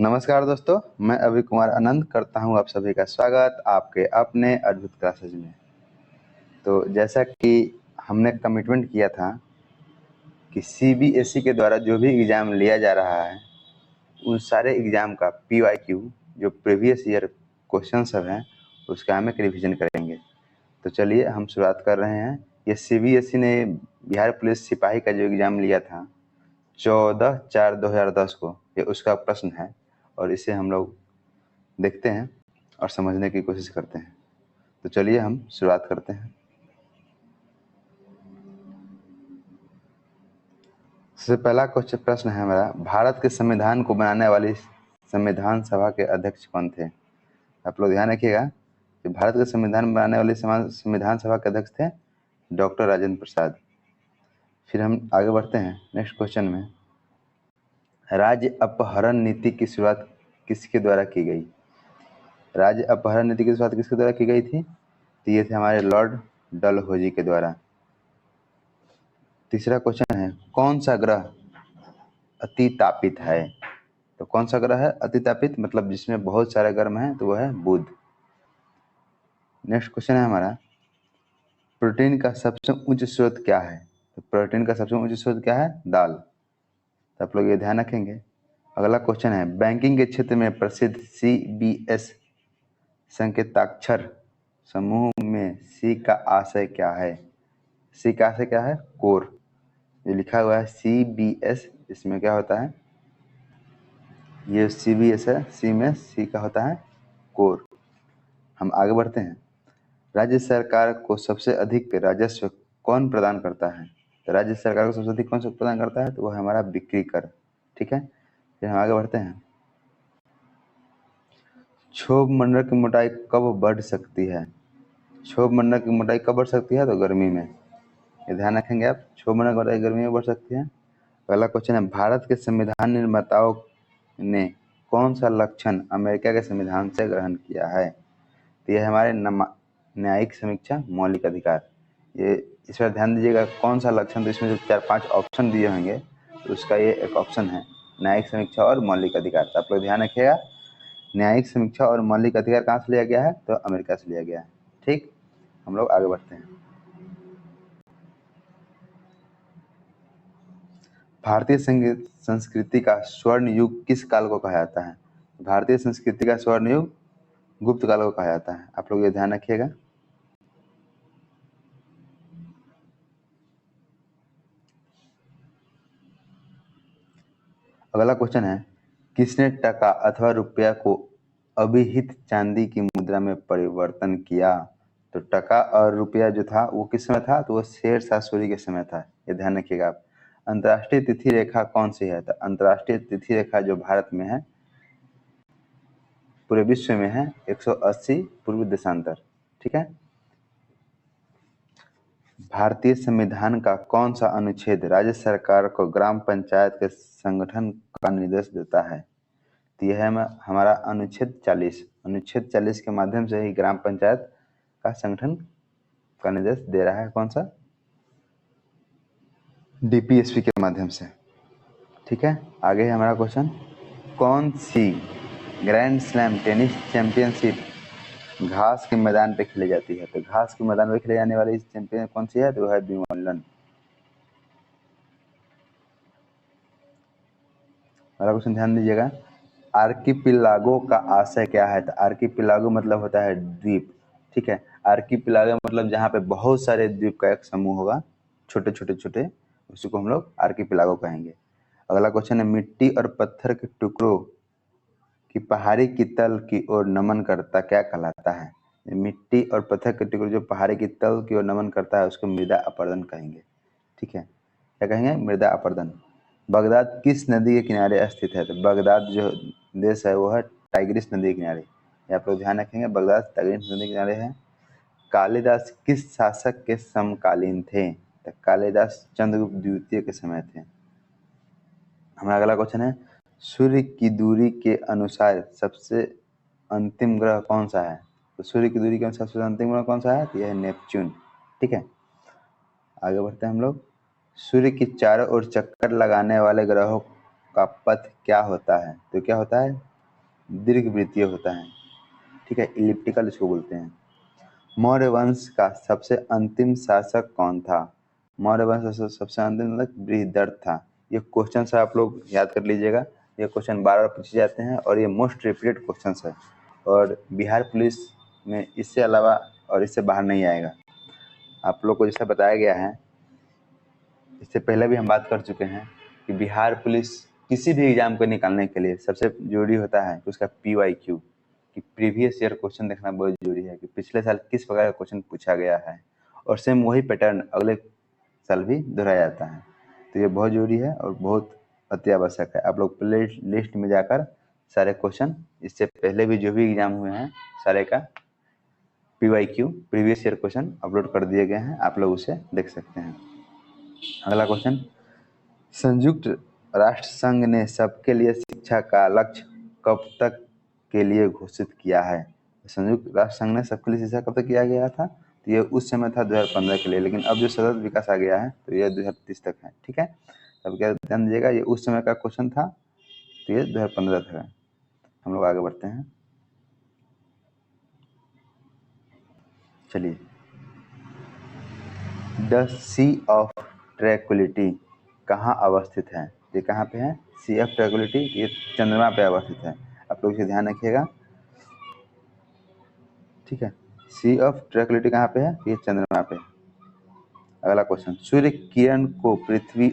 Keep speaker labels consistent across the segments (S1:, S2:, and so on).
S1: नमस्कार दोस्तों, मैं अभी कुमार आनंद करता हूं आप सभी का स्वागत आपके अपने अद्भुत क्लासेज में। तो जैसा कि हमने कमिटमेंट किया था कि सीबीएसई के द्वारा जो भी एग्ज़ाम लिया जा रहा है उन सारे एग्ज़ाम का पीवाईक्यू जो प्रीवियस ईयर क्वेश्चन सब हैं उसका हम एक रिवीजन करेंगे। तो चलिए हम शुरुआत कर रहे हैं। ये सीबीएसई ने बिहार पुलिस सिपाही का जो एग्ज़ाम लिया था 14/4/2010 को, ये उसका प्रश्न है और इसे हम लोग देखते हैं और समझने की कोशिश करते हैं। तो चलिए हम शुरुआत करते हैं। सबसे पहला क्वेश्चन प्रश्न है हमारा, भारत के संविधान को बनाने वाली संविधान सभा के अध्यक्ष कौन थे? आप लोग ध्यान रखिएगा कि भारत के संविधान बनाने वाली संविधान सभा के अध्यक्ष थे डॉक्टर राजेंद्र प्रसाद। फिर हम आगे बढ़ते हैं नेक्स्ट क्वेश्चन में। राज्य अपहरण नीति की शुरुआत किसके द्वारा की गई? राज्य अपहरण नीति की शुरुआत किसके द्वारा की गई थी? तो ये थे हमारे लॉर्ड डलहौजी के द्वारा। तीसरा क्वेश्चन है, कौन सा ग्रह अति तापित है? तो कौन सा ग्रह है अति तापित, मतलब जिसमें बहुत सारे गर्म है, तो वह है बुध। नेक्स्ट क्वेश्चन है हमारा, प्रोटीन का सबसे उच्च स्रोत क्या है? तो प्रोटीन का सबसे उच्च स्रोत क्या है? दाल। तो आप लोग ये ध्यान रखेंगे। अगला क्वेश्चन है, बैंकिंग के क्षेत्र में प्रसिद्ध CBS संकेताक्षर समूह में C का आशय क्या है? C का आशय क्या है? कोर। ये लिखा हुआ है CBS, इसमें क्या होता है? ये CBS है, C में C का होता है कोर। हम आगे बढ़ते हैं। राज्य सरकार को सबसे अधिक राजस्व कौन प्रदान करता है? तो राज्य सरकार को सबसे अधिक कौन सा प्रदान करता है? तो वो है हमारा बिक्री कर। ठीक है, फिर हम आगे बढ़ते हैं। क्षोभ मंडल की मोटाई कब बढ़ सकती है? क्षोभ मंडल की मोटाई कब बढ़ सकती है? तो गर्मी में। ये ध्यान रखेंगे आप, क्षोभ मंडल की मोटाई गर्मी में बढ़ सकती है। पहला क्वेश्चन है, भारत के संविधान निर्माताओं ने कौन सा लक्षण अमेरिका के संविधान से ग्रहण किया है? तो यह हमारे न्यायिक समीक्षा मौलिक अधिकार। ये इस पर ध्यान दीजिएगा, कौन सा लक्षण, तो इसमें जो 4-5 ऑप्शन दिए होंगे तो उसका ये एक ऑप्शन है, न्यायिक समीक्षा और मौलिक अधिकार। तो आप लोग ध्यान रखिएगा, न्यायिक समीक्षा और मौलिक अधिकार कहाँ से लिया गया है? तो अमेरिका से लिया गया है। ठीक, हम लोग आगे बढ़ते हैं। भारतीय संस्कृति का स्वर्ण युग किस काल को कहा जाता है? भारतीय संस्कृति का स्वर्ण युग गुप्त काल को कहा जाता है। आप लोग ये ध्यान रखिएगा। अगला क्वेश्चन है, किसने टका अथवा रुपया को अभिहित चांदी की मुद्रा में परिवर्तन किया? तो टका और रुपया जो था वो किस समय था? तो वो शेरशाह सूरी के समय था। ये ध्यान रखिएगा आप। अंतर्राष्ट्रीय तिथि रेखा कौन सी है? तो अंतर्राष्ट्रीय तिथि रेखा जो भारत में है, पूरे विश्व में है, 180 पूर्व देशांतर। ठीक है। भारतीय संविधान का कौन सा अनुच्छेद राज्य सरकार को ग्राम पंचायत के संगठन का निर्देश देता है? तो यह है हमारा अनुच्छेद 40। अनुच्छेद 40 के माध्यम से ही ग्राम पंचायत का संगठन का निर्देश दे रहा है। कौन सा? DPSP के माध्यम से। ठीक है, आगे है हमारा क्वेश्चन, कौन सी ग्रैंड स्लैम टेनिस चैंपियनशिप घास के मैदान पे खेली जाती है? तो घास के मैदान पे खेले जाने वाली चैंपियन कौन सी है? तो वह है विंबलडन। अगला क्वेश्चन ध्यान दीजिएगा, आर्किपिलागो का आशय क्या है? तो आर्किपिलागो मतलब होता है द्वीप। ठीक है, आर्किपिलागो मतलब जहाँ पे बहुत सारे द्वीप का एक समूह होगा, छोटे छोटे छोटे, उसी को हम लोग आर्किपिलागो कहेंगे। अगला क्वेश्चन है, मिट्टी और पत्थर के टुकड़ों की पहाड़ी की तल की ओर नमन करता क्या कहलाता है? मिट्टी और पत्थर के टुकड़े जो पहाड़ी की तल की ओर नमन करता है उसको मृदा अपरदन कहेंगे। ठीक है, क्या कहेंगे? मृदा अपरदन। बगदाद किस नदी के किनारे स्थित है? तो बगदाद जो देश है वो है टाइग्रिस नदी के किनारे। आप लोग ध्यान रखेंगे, बगदाद टाइग्रिस नदी के किनारे है। कालिदास किस शासक के समकालीन थे? तो कालिदास चंद्रगुप्त द्वितीय के समय थे। हमारा अगला क्वेश्चन है, सूर्य की दूरी के अनुसार सबसे अंतिम ग्रह कौन सा है? तो सूर्य की दूरी के अनुसार सबसे अंतिम ग्रह कौन सा है? तो यह है नेपच्यून। ठीक है, आगे बढ़ते हैं हम लोग। सूर्य की चारों ओर चक्कर लगाने वाले ग्रहों का पथ क्या होता है? तो क्या होता है? दीर्घवृत्तीय होता है, ठीक है, इलिप्टिकल इसको बोलते हैं। मौर्य वंश का सबसे अंतिम शासक कौन था? मौर्य वंश का सबसे अंतिम मतलब बृहदर्थ था। ये क्वेश्चन है, आप लोग याद कर लीजिएगा, ये क्वेश्चन बार बार पूछे जाते हैं और ये मोस्ट रिपीटेड क्वेश्चन है, और बिहार पुलिस में इससे अलावा और इससे बाहर नहीं आएगा। आप लोग को जैसा बताया गया है, इससे पहले भी हम बात कर चुके हैं कि बिहार पुलिस किसी भी एग्जाम को निकालने के लिए सबसे जरूरी होता है कि उसका PYQ, कि प्रीवियस ईयर क्वेश्चन देखना बहुत जरूरी है कि पिछले साल किस प्रकार का क्वेश्चन पूछा गया है, और सेम वही पैटर्न अगले साल भी दोहराया जाता है। तो ये बहुत जरूरी है और बहुत अति आवश्यक है। आप लोग प्ले लिस्ट में जाकर सारे क्वेश्चन इससे पहले भी जो भी एग्जाम हुए हैं सारे का PYQ previous year question upload कर दिए गए हैं, आप लोग उसे देख सकते हैं। अगला क्वेश्चन, संयुक्त राष्ट्र संघ ने सबके लिए शिक्षा का लक्ष्य कब तक के लिए घोषित किया है? संयुक्त राष्ट्र संघ ने सबके लिए शिक्षा कब तक किया गया था? तो ये उस समय था 2015 के लिए, लेकिन अब जो सतत विकास आ गया है तो ये 2030 तक है, ठीक है। तब क्या ध्यान दीजिएगा, ये उस समय का क्वेश्चन था, तो ये 2015 तक है। हम लोग आगे बढ़ते हैं, चलिए। द सी ऑफ ट्रैंक्विलिटी कहाँ अवस्थित है? ये कहाँ पे है? सी ऑफ ट्रैंक्विलिटी ये चंद्रमा पे अवस्थित है, आप लोग इसे ध्यान रखिएगा, ठीक है। सी ऑफ ट्रैंक्विलिटी कहाँ पे है? ये चंद्रमा पे। अगला क्वेश्चन, सूर्य किरण को पृथ्वी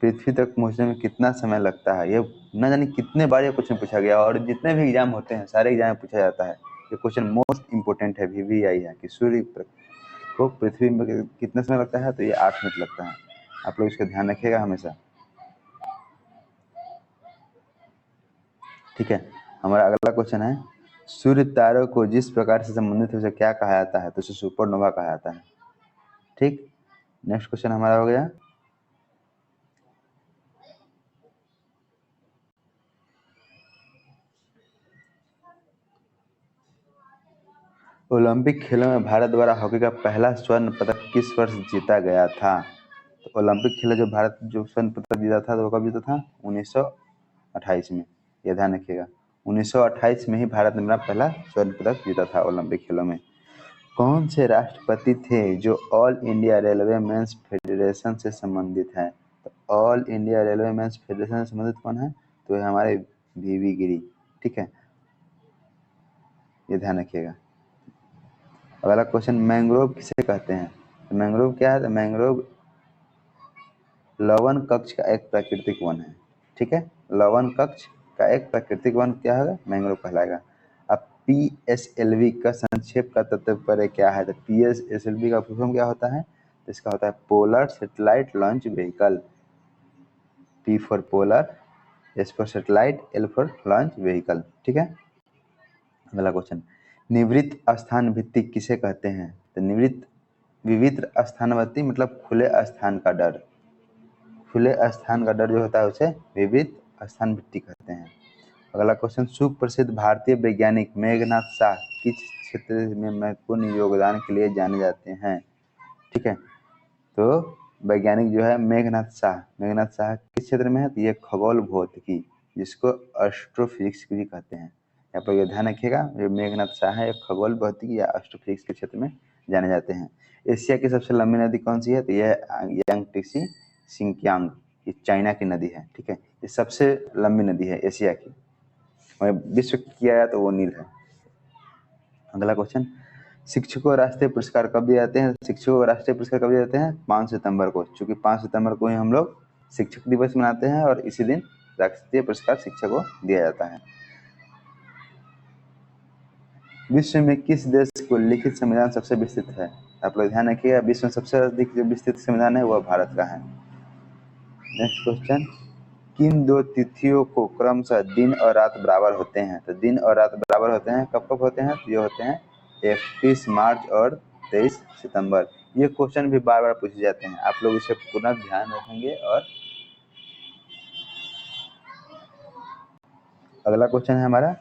S1: तक पहुंचने में कितना समय लगता है? ये न जाने कितने बार ये क्वेश्चन पूछा गया, और जितने भी एग्जाम होते हैं सारे एग्जाम में पूछा जाता है। ये क्वेश्चन मोस्ट इंपोर्टेंट है, VVI है, कि सूर्य को पृथ्वी में कितना समय लगता है? तो ये 8 मिनट लगता है, आप लोग इसका ध्यान रखिएगा हमेशा, ठीक है। हमारा अगला क्वेश्चन है, सूर्य तारों को जिस प्रकार से संबंधित है उसे क्या कहा जाता है? तो उसे सुपरनोवा कहा जाता है, ठीक। नेक्स्ट क्वेश्चन हमारा हो गया, ओलंपिक खेलों में भारत द्वारा हॉकी का पहला स्वर्ण पदक किस वर्ष जीता गया था? तो ओलंपिक खेलों जो भारत जो स्वर्ण पदक जीता था, तो वो कब जीता था? 1928 में, ये ध्यान रखिएगा। 1928 में ही भारत ने अपना पहला स्वर्ण पदक जीता था ओलंपिक खेलों में। कौन से राष्ट्रपति थे जो all India railway men's federation से संबंधित है? तो all India railway men's federation से संबंधित कौन है? तो ये हमारे VV गिरी, ठीक है, ये ध्यान रखिएगा। अगला क्वेश्चन, मैंग्रोव किसे कहते हैं? तो मैंग्रोव क्या है? तो मैंग्रोव लवण कक्ष का एक प्राकृतिक वन है, ठीक है। लवण कक्ष का एक प्राकृतिक वन क्या होगा? मैंग्रोव कहलाएगा। अब PSLV का संक्षेप का तात्पर्य क्या है? तो PSLV का फुल फॉर्म क्या होता है? तो इसका होता है polar satellite launch vehicle. P for polar, S for satellite, L for launch vehicle, ठीक है। अगला क्वेश्चन, निवृत्त स्थान भित्ति किसे कहते हैं? तो निवृत्त विविध स्थानवृत्ति मतलब खुले स्थान का डर, खुले स्थान का डर जो होता है उसे विविध स्थान भित्ति कहते हैं। अगला क्वेश्चन, सुप्रसिद्ध भारतीय वैज्ञानिक मेघनाथ शाह किस क्षेत्र में महत्वपूर्ण योगदान के लिए जाने जाते हैं? ठीक है, तो वैज्ञानिक जो है मेघनाथ शाह किस क्षेत्र में है? तो ये खगोल भौतिकी, जिसको एस्ट्रोफिजिक्स भी कहते हैं। यहाँ पर ये ध्यान रखिएगा, जो मेघनाथ शाह है खगोल भौतिकी या एस्ट्रोफिजिक्स के क्षेत्र में जाने जाते हैं। एशिया की सबसे लंबी नदी कौन सी है? तो यह यांगत्से सिंकियांग, ये चाइना की नदी है, ठीक है। ये सबसे लंबी नदी है एशिया की, और विश्व की किया जाए तो वो नील है। अगला क्वेश्चन, शिक्षकों को राष्ट्रीय पुरस्कार कब दिए जाते हैं? शिक्षकों को राष्ट्रीय पुरस्कार कब दिए जाते हैं? 5 सितंबर को, चूंकि 5 सितंबर को ही हम लोग शिक्षक दिवस मनाते हैं और इसी दिन राष्ट्रीय पुरस्कार शिक्षक को दिया जाता है। विश्व में किस देश को लिखित संविधान सबसे विस्तृत है? आप लोग ध्यान रखिएगा, विश्व में सबसे अधिक जो विस्तृत संविधान है वह भारत का है। नेक्स्ट क्वेश्चन, किन दो तिथियों को क्रमशः दिन और रात बराबर होते हैं? तो दिन और रात बराबर होते हैं, कब कब होते हैं? तो ये होते हैं 31 मार्च और 23 सितंबर। ये क्वेश्चन भी बार बार पूछे जाते हैं, आप लोग इसे पुनः ध्यान रखेंगे। और अगला क्वेश्चन है हमारा,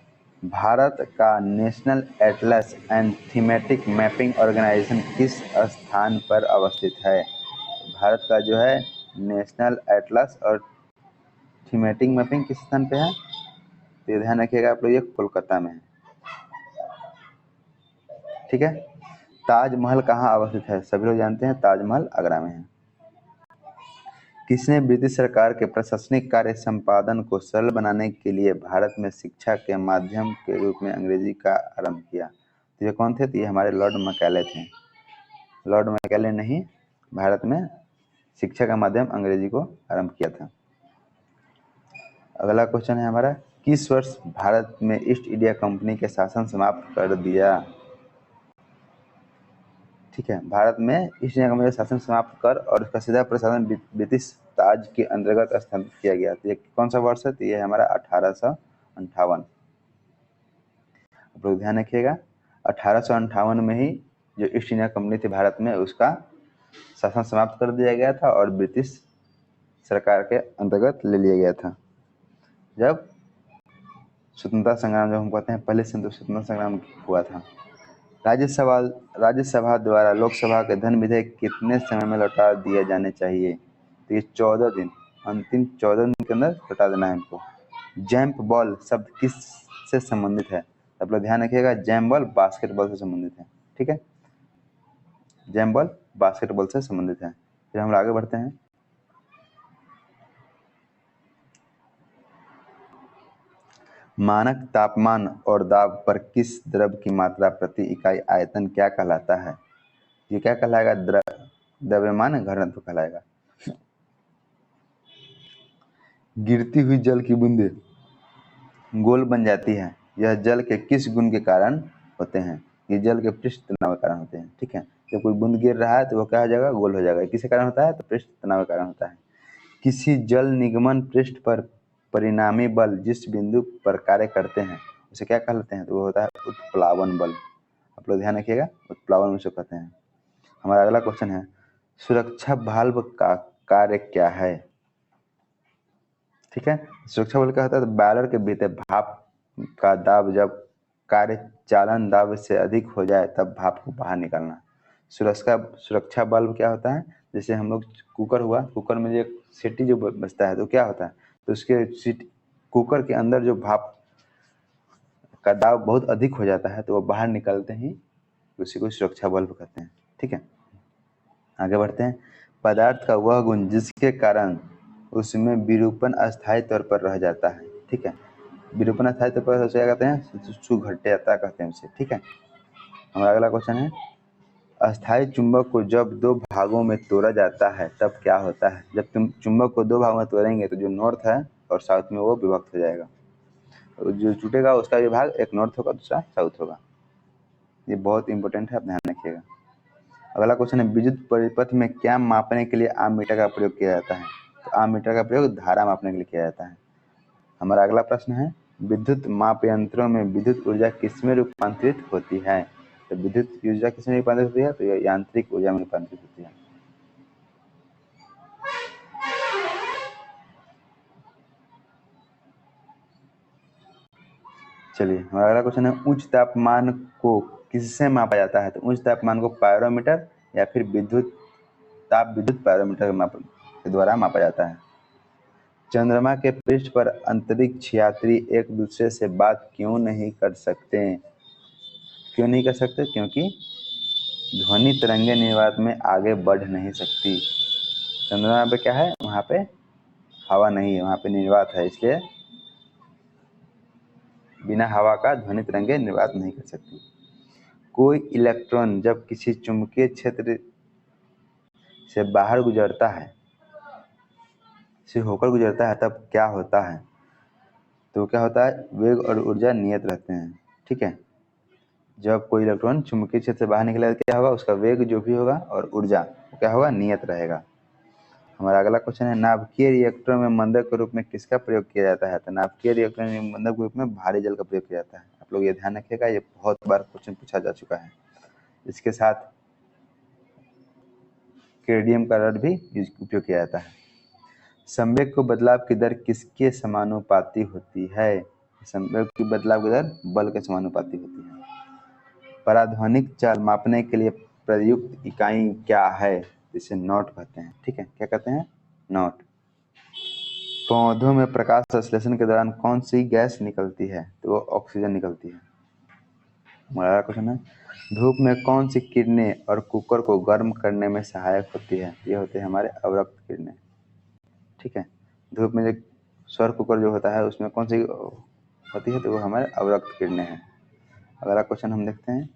S1: भारत का national atlas and thematic mapping organisation किस स्थान पर अवस्थित है? भारत का जो है नेशनल एटलस और थीमेटिक मैपिंग किस स्थान पे है? तो ये ध्यान रखिएगा आप लोग, ये कोलकाता में है। ठीक है। ताजमहल कहाँ अवस्थित है? सभी लोग जानते हैं ताजमहल आगरा में है। किसने ब्रिटिश सरकार के प्रशासनिक कार्य संपादन को सरल बनाने के लिए भारत में शिक्षा के माध्यम के रूप में अंग्रेजी का आरंभ किया? तो ये कौन थे? तो ये हमारे लॉर्ड मैकाले थे। लॉर्ड मैकाले ने ही भारत में शिक्षा का माध्यम अंग्रेजी को आरंभ किया था। अगला क्वेश्चन है हमारा, किस वर्ष भारत में ईस्ट इंडिया कंपनी के शासन समाप्त कर दिया? ठीक है, भारत में ईस्ट इंडिया कंपनी का शासन समाप्त कर और उसका सीधा प्रशासन ब्रिटिश ताज के अंतर्गत स्थापित किया गया। तो ये कौन सा वर्ष है? तो ये है हमारा 1858। आप लोग ध्यान रखिएगा, 1858 में ही जो ईस्ट इंडिया कंपनी थी भारत में, उसका शासन समाप्त कर दिया गया था और ब्रिटिश सरकार के अंतर्गत ले लिया गया था। जब स्वतंत्रता संग्राम, जब हम कहते हैं पहले स्वतंत्रता संग्राम हुआ था। राज्यसभा द्वारा लोकसभा के धन विधेयक कितने समय में लौटा दिए जाने चाहिए? तो ये 14 दिन, अंतिम 14 दिन के अंदर लौटा देना है हमको। जैम्प बॉल शब्द किस से संबंधित है? आप लोग ध्यान रखिएगा, जैम बॉल बास्केटबॉल से संबंधित है। ठीक है, जैम बॉल बास्केटबॉल से संबंधित है। फिर हम आगे बढ़ते हैं। मानक तापमान और दाब पर किस द्रव की मात्रा प्रति इकाई आयतन क्या कहलाता है? ये क्या कहलाएगा? द्रव्यमान घनत्व कहलाएगा। गिरती हुई जल की बूंदें गोल बन जाती है, यह जल के किस गुण के कारण होते हैं? ये जल के पृष्ठ तनाव के कारण होते हैं। ठीक है, जब कोई बूंद गिर रहा है तो वो क्या हो जाएगा? गोल हो जाएगा। किसके कारण होता है? तो पृष्ठ तनाव के कारण होता है। किसी जल निगमन पृष्ठ पर परिणामी बल जिस बिंदु पर कार्य करते हैं उसे क्या कहते हैं? तो वो होता है उत्प्लावन बल। आप लोग ध्यान रखिएगा, उत्प्लावन उसे कहते हैं। हमारा अगला क्वेश्चन है, सुरक्षा वाल्व का कार्य क्या है? ठीक है, सुरक्षा बल क्या होता है? तो बैरल के भीतर भाप का दाब जब कार्य चालन दाब से अधिक हो जाए तब भाप को बाहर निकालना। सुरक्षा बल्ब क्या होता है? जैसे हम लोग कुकर हुआ, कुकर में जो सीटी जो बचता है तो क्या होता है? तो उसके कुकर के अंदर जो भाप का दाब बहुत अधिक हो जाता है तो वो बाहर निकलते ही उसी को सुरक्षा बल्ब कहते हैं। ठीक है, आगे बढ़ते हैं। पदार्थ का वह गुण जिसके कारण उसमें विरूपण अस्थायी तौर पर रह जाता है। ठीक है, विरूपण अस्थायी तौर पर क्या कहते हैं? सुघट्यता कहते हैं उसे। ठीक है, हमारा अगला क्वेश्चन है, अस्थायी चुंबक को जब दो भागों में तोड़ा जाता है तब क्या होता है? जब तुम चुंबक को दो भागों में तोड़ेंगे तो जो नॉर्थ है और साउथ में वो विभक्त हो जाएगा। जो टूटेगा उसका विभाग एक नॉर्थ होगा, दूसरा साउथ होगा। ये बहुत इंपॉर्टेंट है, आप ध्यान रखिएगा। अगला क्वेश्चन है, विद्युत परिपथ में क्या मापने के लिए आम मीटर का प्रयोग किया जाता है? तो आम मीटर का प्रयोग धारा मापने के लिए किया जाता है। हमारा अगला प्रश्न है, विद्युत माप यंत्रों में विद्युत ऊर्जा किसमें रूपांतरित होती है? तो विद्युत ऊर्जा किसमें रूपांतरित होती है? तो यह यांत्रिक ऊर्जा में रूपांतरित होती है। चलिए, हमारा अगला क्वेश्चन है, उच्च तापमान को किससे मापा जाता है? तो उच्च तापमान को पायरोमीटर या फिर ताप विद्युत पायरोमीटर के द्वारा मापा जाता है। चंद्रमा के पृष्ठ पर अंतरिक्ष यात्री एक दूसरे से बात क्यों नहीं कर सकते? क्यों नहीं कर सकते? क्योंकि ध्वनि तरंगे निर्वात में आगे बढ़ नहीं सकती। चंद्रमा पे क्या है? वहाँ पे हवा नहीं है, वहाँ पे निर्वात है, इसलिए बिना हवा का ध्वनि तरंगे निर्वात नहीं कर सकती। कोई इलेक्ट्रॉन जब किसी चुंबकीय क्षेत्र से बाहर गुजरता है, से होकर गुजरता है, तब क्या होता है? तो क्या होता है? वेग और ऊर्जा नियत रहते हैं। ठीक है, जब कोई इलेक्ट्रॉन चुंबकीय क्षेत्र से बाहर निकलेगा क्या होगा? उसका वेग जो भी होगा और ऊर्जा क्या होगा? नियत रहेगा। हमारा अगला क्वेश्चन है, नाभिकीय रिएक्टर में मंदक के रूप में किसका प्रयोग किया जाता है? तो नाभिकीय रिएक्टर में मंदक के रूप में भारी जल का प्रयोग किया जाता है। आप लोग ये ध्यान रखिएगा, ये बहुत बार क्वेश्चन पूछा जा चुका है। इसके साथ केडियम का रड भी उपयोग किया जाता है। संवेग को बदलाव की दर किसके समानुपाती होती है? संवेग की बदलाव की दर बल के समानुपाती होती है। पराध्वनिक चाल मापने के लिए प्रयुक्त इकाई क्या है? इसे नॉट कहते हैं। ठीक है, क्या कहते हैं? नॉट। पौधों में प्रकाश संश्लेषण के दौरान कौन सी गैस निकलती है? तो वो ऑक्सीजन निकलती है। हमारा क्वेश्चन है, धूप में कौन सी किरणें और कुकर को गर्म करने में सहायक होती है? ये होते हैं हमारे अवरक्त किरणें। ठीक है, धूप में जो सौर कुकर जो होता है उसमें कौन सी होती है? तो वो हमारे अवरक्त किरणें हैं। अगला क्वेश्चन हम देखते हैं,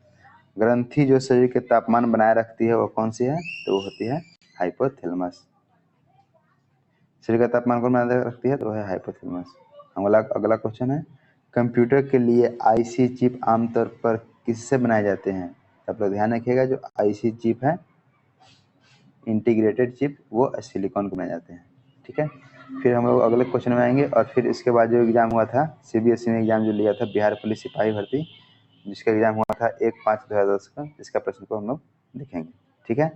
S1: ग्रंथि जो शरीर के तापमान बनाए रखती है वो कौन सी है? तो वो होती है हाइपोथैलेमस। शरीर का तापमान कौन बनाए रखती है? तो वो है हाइपोथैलेमस। अगला क्वेश्चन है, कंप्यूटर के लिए आईसी चिप आमतौर पर किससे बनाए जाते हैं? आप लोग ध्यान रखिएगा, जो आईसी चिप है, इंटीग्रेटेड चिप, वो सिलिकॉन के बनाए जाते हैं। ठीक है, फिर हम लोग अगले क्वेश्चन में आएंगे और फिर इसके बाद जो एग्जाम हुआ था सीबीएसई ने एग्जाम जो लिया था बिहार पुलिस सिपाही भर्ती, जिसका एग्जाम हुआ था 1/5/2010 का, इसका प्रश्न को हम लोग देखेंगे। ठीक है।